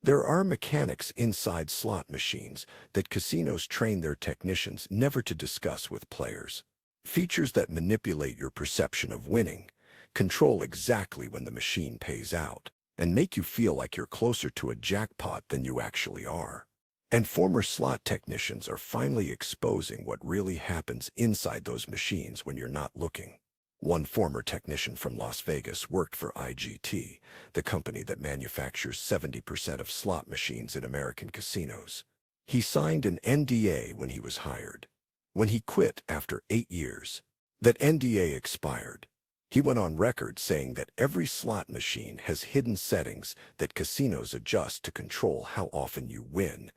There are mechanics inside slot machines that casinos train their technicians never to discuss with players. Features that manipulate your perception of winning, control exactly when the machine pays out, and make you feel like you're closer to a jackpot than you actually are. And former slot technicians are finally exposing what really happens inside those machines when you're not looking. One former technician from Las Vegas worked for IGT, the company that manufactures 70% of slot machines in American casinos. He signed an NDA when he was hired. When he quit after 8 years, that NDA expired. He went on record saying that every slot machine has hidden settings that casinos adjust to control how often you win,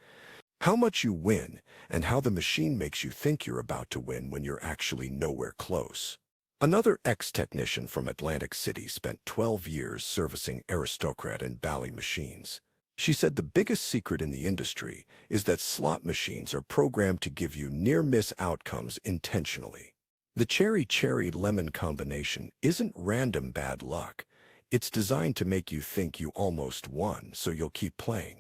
how much you win, and how the machine makes you think you're about to win when you're actually nowhere close. Another ex-technician from Atlantic City spent 12 years servicing Aristocrat and Bally machines. She said the biggest secret in the industry is that slot machines are programmed to give you near-miss outcomes intentionally. The cherry-cherry-lemon combination isn't random bad luck. It's designed to make you think you almost won, so you'll keep playing.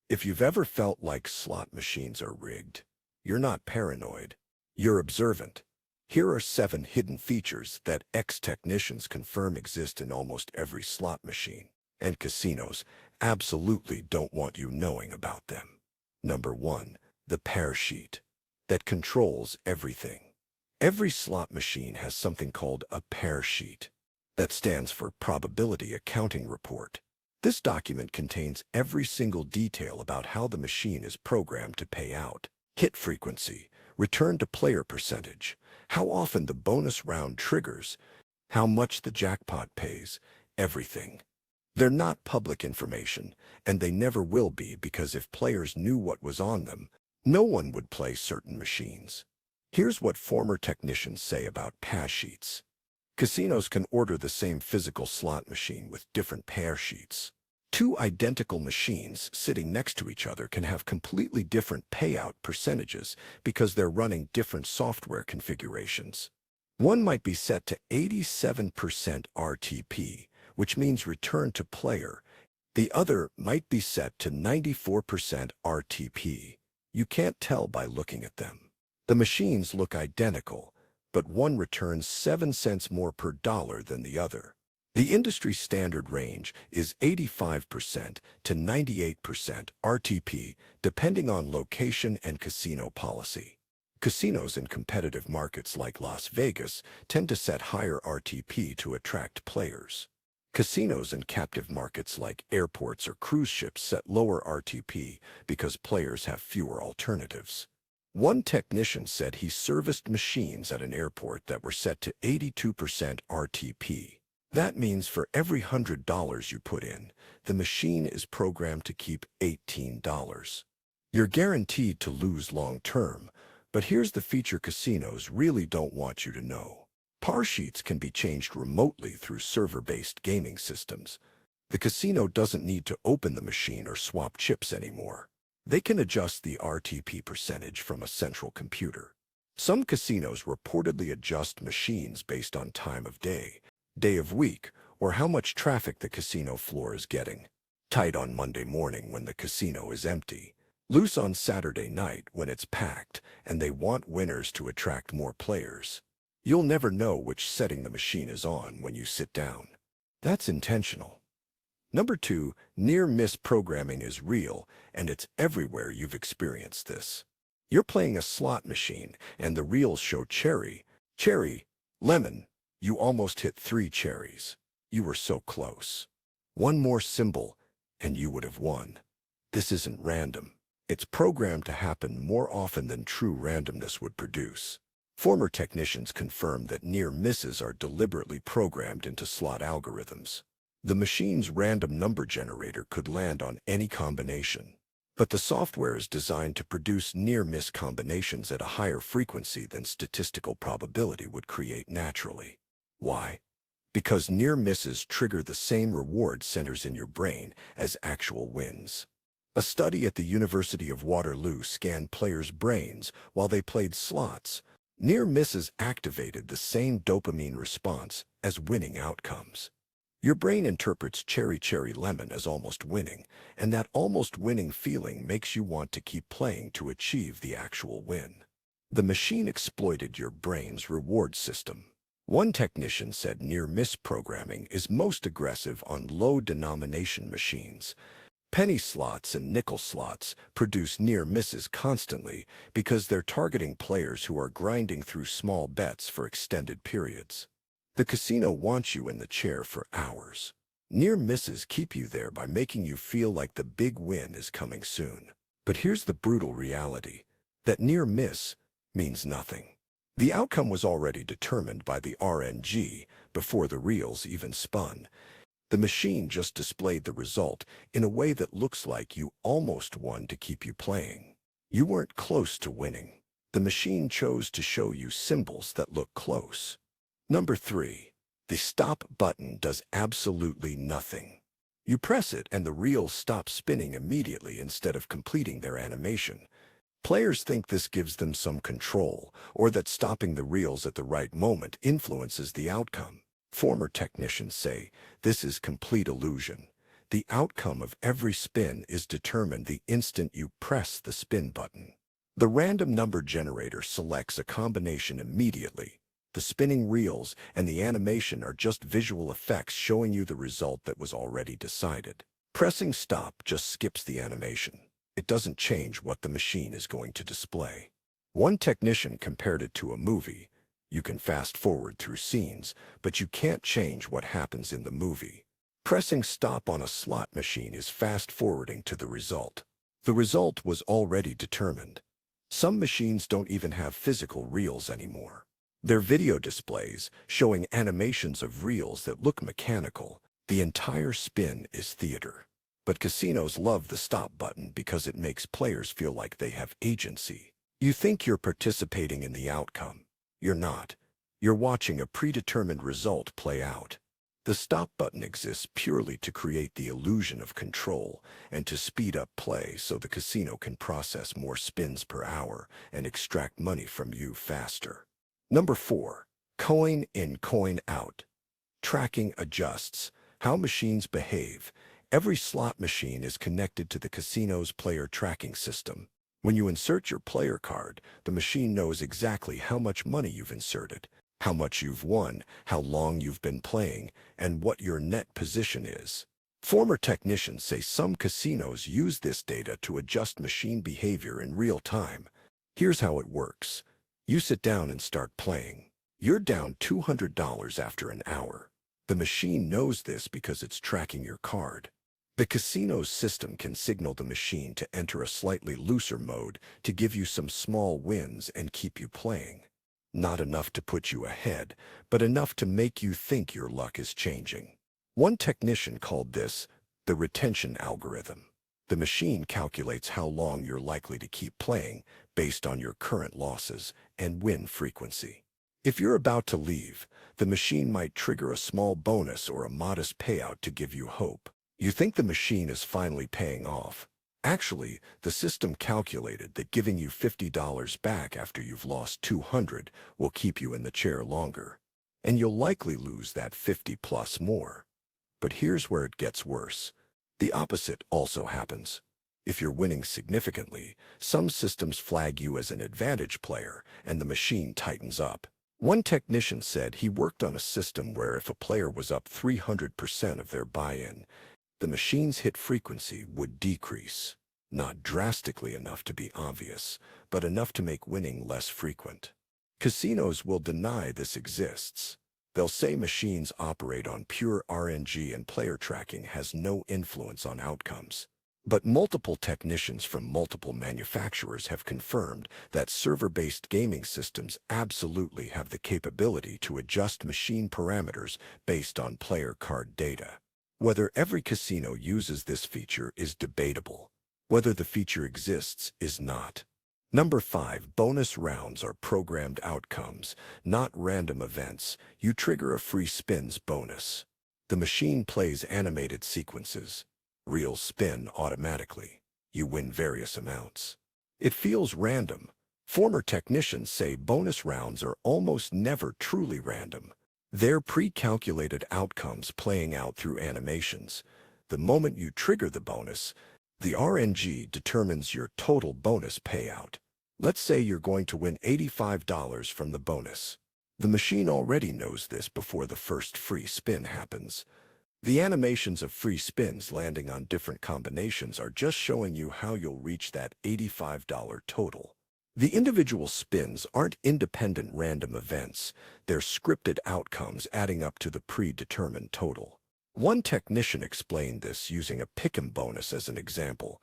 If you've ever felt like slot machines are rigged, you're not paranoid. You're observant. Here are 7 hidden features that ex-technicians confirm exist in almost every slot machine, and casinos absolutely don't want you knowing about them. Number 1. The pair sheet that controls everything. Every slot machine has something called a pair sheet. That stands for Probability Accounting Report. This document contains every single detail about how the machine is programmed to pay out, hit frequency, return to player percentage, how often the bonus round triggers, how much the jackpot pays, everything. They're not public information, and they never will be, because if players knew what was on them, no one would play certain machines. Here's what former technicians say about pair sheets. Casinos can order the same physical slot machine with different pair sheets. 2 identical machines sitting next to each other can have completely different payout percentages because they're running different software configurations. One might be set to 87% RTP, which means return to player. The other might be set to 94% RTP. You can't tell by looking at them. The machines look identical, but one returns 7 cents more per dollar than the other. The industry standard range is 85% to 98% RTP, depending on location and casino policy. Casinos in competitive markets like Las Vegas tend to set higher RTP to attract players. Casinos in captive markets like airports or cruise ships set lower RTP because players have fewer alternatives. One technician said he serviced machines at an airport that were set to 82% RTP. That means for every $100 you put in, the machine is programmed to keep $18. You're guaranteed to lose long term, but here's the feature casinos really don't want you to know. Par sheets can be changed remotely through server-based gaming systems. The casino doesn't need to open the machine or swap chips anymore. They can adjust the RTP percentage from a central computer. Some casinos reportedly adjust machines based on time of day of week, or how much traffic the casino floor is getting. Tight on Monday morning when the casino is empty. Loose on Saturday night when it's packed, and they want winners to attract more players. You'll never know which setting the machine is on when you sit down. That's intentional. Number 2, near-miss programming is real, and it's everywhere. You've experienced this. You're playing a slot machine, and the reels show cherry, lemon. You almost hit 3 cherries. You were so close. One more symbol, and you would have won. This isn't random. It's programmed to happen more often than true randomness would produce. Former technicians confirmed that near misses are deliberately programmed into slot algorithms. The machine's random number generator could land on any combination, but the software is designed to produce near-miss combinations at a higher frequency than statistical probability would create naturally. Why? Because near misses trigger the same reward centers in your brain as actual wins. A study at the University of Waterloo scanned players' brains while they played slots. Near misses activated the same dopamine response as winning outcomes. Your brain interprets cherry cherry lemon as almost winning, and that almost winning feeling makes you want to keep playing to achieve the actual win. The machine exploited your brain's reward system. One technician said near-miss programming is most aggressive on low-denomination machines. Penny slots and nickel slots produce near misses constantly because they're targeting players who are grinding through small bets for extended periods. The casino wants you in the chair for hours. Near misses keep you there by making you feel like the big win is coming soon. But here's the brutal reality, that near miss means nothing. The outcome was already determined by the RNG before the reels even spun. The machine just displayed the result in a way that looks like you almost won to keep you playing. You weren't close to winning. The machine chose to show you symbols that look close. Number 3. The stop button does absolutely nothing. You press it and the reels stop spinning immediately instead of completing their animation. Players think this gives them some control, or that stopping the reels at the right moment influences the outcome. Former technicians say this is complete illusion. The outcome of every spin is determined the instant you press the spin button. The random number generator selects a combination immediately. The spinning reels and the animation are just visual effects showing you the result that was already decided. Pressing stop just skips the animation. It doesn't change what the machine is going to display. One technician compared it to a movie. You can fast forward through scenes, but you can't change what happens in the movie. Pressing stop on a slot machine is fast forwarding to the result. The result was already determined. Some machines don't even have physical reels anymore. They're video displays showing animations of reels that look mechanical. The entire spin is theater. But casinos love the stop button because it makes players feel like they have agency. You think you're participating in the outcome. You're not. You're watching a predetermined result play out. The stop button exists purely to create the illusion of control and to speed up play so the casino can process more spins per hour and extract money from you faster. Number 4. Coin in, coin out. Tracking adjusts how machines behave. Every slot machine is connected to the casino's player tracking system. When you insert your player card, the machine knows exactly how much money you've inserted, how much you've won, how long you've been playing, and what your net position is. Former technicians say some casinos use this data to adjust machine behavior in real time. Here's how it works. You sit down and start playing. You're down $200 after an hour. The machine knows this because it's tracking your card. The casino's system can signal the machine to enter a slightly looser mode to give you some small wins and keep you playing. Not enough to put you ahead, but enough to make you think your luck is changing. One technician called this the retention algorithm. The machine calculates how long you're likely to keep playing based on your current losses and win frequency. If you're about to leave, the machine might trigger a small bonus or a modest payout to give you hope. You think the machine is finally paying off. Actually, the system calculated that giving you $50 back after you've lost $200 will keep you in the chair longer. And you'll likely lose that 50 plus more. But here's where it gets worse. The opposite also happens. If you're winning significantly, some systems flag you as an advantage player, and the machine tightens up. One technician said he worked on a system where if a player was up 300% of their buy-in, the machine's hit frequency would decrease. Not drastically enough to be obvious, but enough to make winning less frequent. Casinos will deny this exists. They'll say machines operate on pure RNG and player tracking has no influence on outcomes. But multiple technicians from multiple manufacturers have confirmed that server-based gaming systems absolutely have the capability to adjust machine parameters based on player card data. Whether every casino uses this feature is debatable. Whether the feature exists is not. Number 5. Bonus rounds are programmed outcomes, not random events. You trigger a free spins bonus. The machine plays animated sequences. Reels spin automatically. You win various amounts. It feels random. Former technicians say bonus rounds are almost never truly random. They're pre-calculated outcomes playing out through animations. The moment you trigger the bonus, the RNG determines your total bonus payout. Let's say you're going to win $85 from the bonus. The machine already knows this before the first free spin happens. The animations of free spins landing on different combinations are just showing you how you'll reach that $85 total. The individual spins aren't independent random events. They're scripted outcomes adding up to the predetermined total. One technician explained this using a pick'em bonus as an example.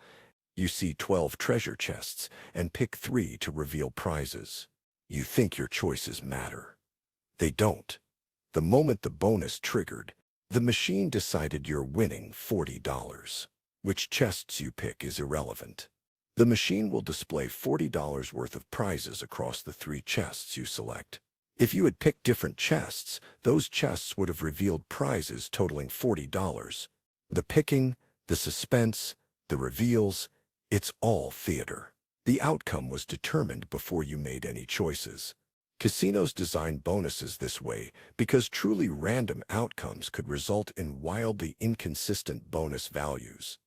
You see 12 treasure chests and pick 3 to reveal prizes. You think your choices matter. They don't. The moment the bonus triggered, the machine decided you're winning $40. Which chests you pick is irrelevant. The machine will display $40 worth of prizes across the 3 chests you select. If you had picked different chests, those chests would have revealed prizes totaling $40. The picking, the suspense, the reveals, it's all theater. The outcome was determined before you made any choices. Casinos design bonuses this way because truly random outcomes could result in wildly inconsistent bonus values.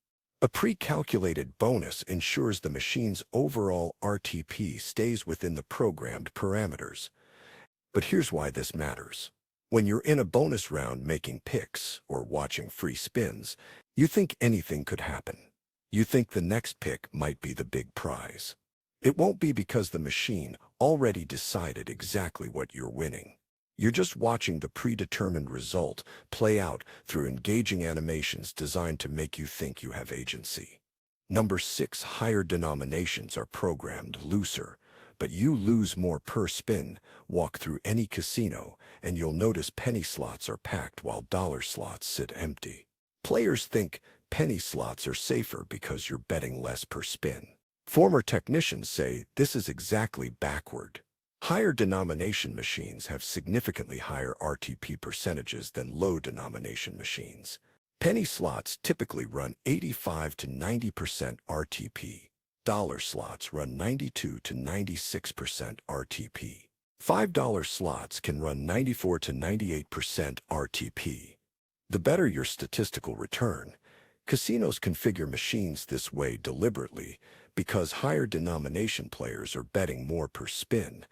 A pre-calculated bonus ensures the machine's overall RTP stays within the programmed parameters. But here's why this matters. When you're in a bonus round making picks or watching free spins, you think anything could happen. You think the next pick might be the big prize. It won't be because the machine already decided exactly what you're winning. You're just watching the predetermined result play out through engaging animations designed to make you think you have agency. Number 6, higher denominations are programmed looser, but you lose more per spin. Walk through any casino, and you'll notice penny slots are packed while dollar slots sit empty. Players think penny slots are safer because you're betting less per spin. Former technicians say this is exactly backward. Higher denomination machines have significantly higher RTP percentages than low denomination machines. Penny slots typically run 85 to 90% RTP. Dollar slots run 92 to 96% RTP. $5 slots can run 94 to 98% RTP. The better your statistical return. Casinos configure machines this way deliberately because higher denomination players are betting more per spin,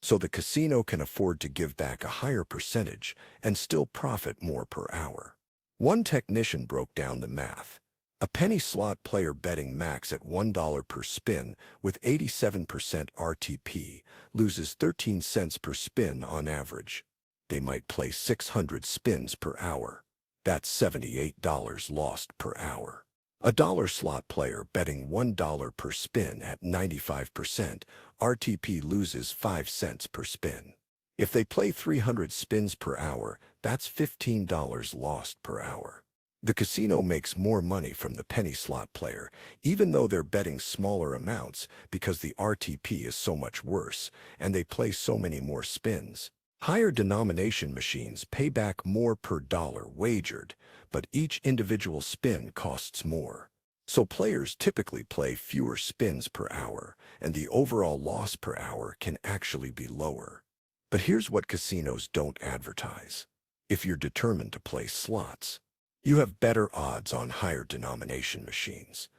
so the casino can afford to give back a higher percentage and still profit more per hour. One technician broke down the math. A penny slot player betting max at $1 per spin with 87% RTP loses 13 cents per spin on average. They might play 600 spins per hour. That's $78 lost per hour. A dollar slot player betting $1 per spin at 95% RTP loses 5 cents per spin. If they play 300 spins per hour, that's $15 lost per hour. The casino makes more money from the penny slot player, even though they're betting smaller amounts because the RTP is so much worse and they play so many more spins. Higher denomination machines pay back more per dollar wagered, but each individual spin costs more. So players typically play fewer spins per hour, and the overall loss per hour can actually be lower. But here's what casinos don't advertise. If you're determined to play slots, you have better odds on higher denomination machines.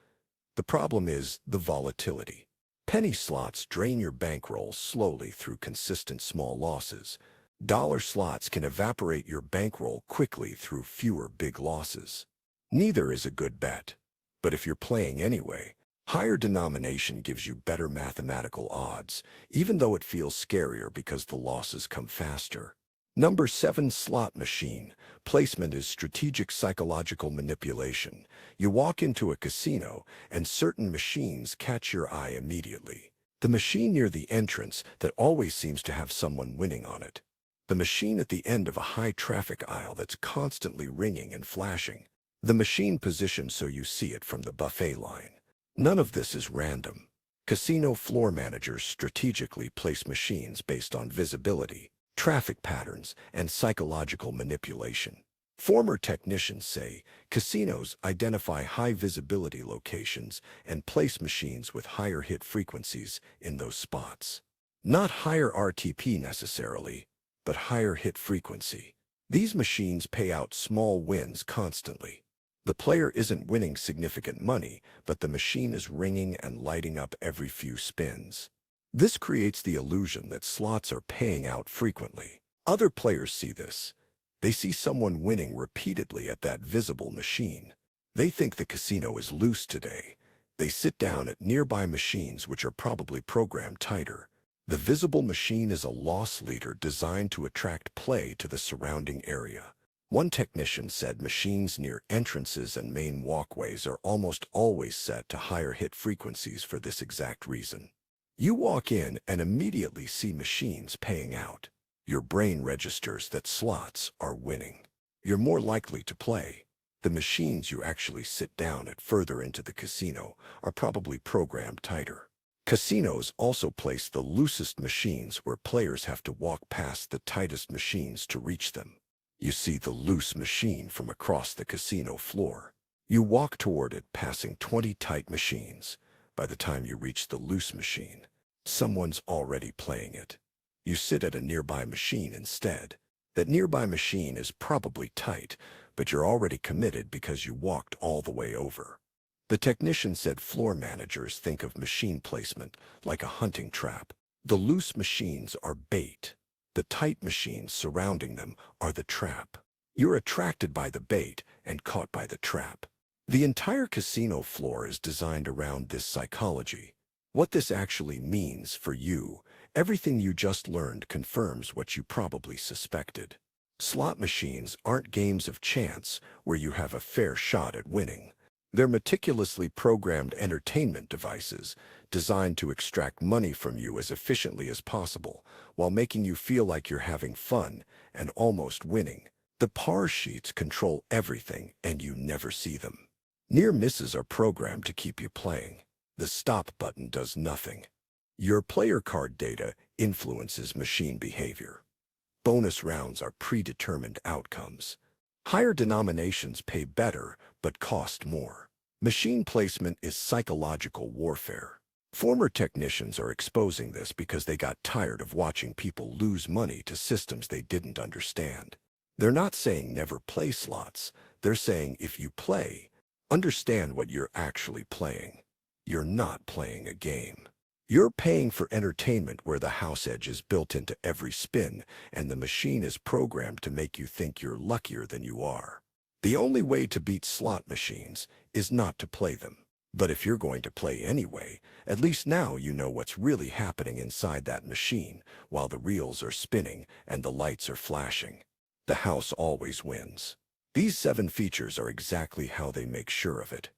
The problem is the volatility. Penny slots drain your bankroll slowly through consistent small losses. Dollar slots can evaporate your bankroll quickly through fewer big losses. Neither is a good bet. But if you're playing anyway, higher denomination gives you better mathematical odds, even though it feels scarier because the losses come faster. Number 7, slot machine. Placement is strategic psychological manipulation. You walk into a casino, and certain machines catch your eye immediately. The machine near the entrance that always seems to have someone winning on it. The machine at the end of a high-traffic aisle that's constantly ringing and flashing. The machine positioned so you see it from the buffet line. None of this is random. Casino floor managers strategically place machines based on visibility, traffic patterns, and psychological manipulation. Former technicians say casinos identify high-visibility locations and place machines with higher hit frequencies in those spots. Not higher RTP necessarily, but higher hit frequency. These machines pay out small wins constantly. The player isn't winning significant money, but the machine is ringing and lighting up every few spins. This creates the illusion that slots are paying out frequently. Other players see this. They see someone winning repeatedly at that visible machine. They think the casino is loose today. They sit down at nearby machines which are probably programmed tighter. The visible machine is a loss leader designed to attract play to the surrounding area. One technician said machines near entrances and main walkways are almost always set to higher hit frequencies for this exact reason. You walk in and immediately see machines paying out. Your brain registers that slots are winning. You're more likely to play. The machines you actually sit down at further into the casino are probably programmed tighter. Casinos also place the loosest machines where players have to walk past the tightest machines to reach them. You see the loose machine from across the casino floor. You walk toward it passing 20 tight machines. By the time you reach the loose machine, someone's already playing it. You sit at a nearby machine instead. That nearby machine is probably tight, but you're already committed because you walked all the way over. The technician said floor managers think of machine placement like a hunting trap. The loose machines are bait. The tight machines surrounding them are the trap. You're attracted by the bait and caught by the trap. The entire casino floor is designed around this psychology. What this actually means for you, everything you just learned confirms what you probably suspected. Slot machines aren't games of chance where you have a fair shot at winning. They're meticulously programmed entertainment devices designed to extract money from you as efficiently as possible while making you feel like you're having fun and almost winning. The par sheets control everything and you never see them. Near misses are programmed to keep you playing. The stop button does nothing. Your player card data influences machine behavior. Bonus rounds are predetermined outcomes. Higher denominations pay better but cost more. Machine placement is psychological warfare. Former technicians are exposing this because they got tired of watching people lose money to systems they didn't understand. They're not saying never play slots. They're saying if you play, understand what you're actually playing. You're not playing a game. You're paying for entertainment where the house edge is built into every spin and the machine is programmed to make you think you're luckier than you are. The only way to beat slot machines is not to play them. But if you're going to play anyway, at least now you know what's really happening inside that machine while the reels are spinning and the lights are flashing. The house always wins. These 7 features are exactly how they make sure of it.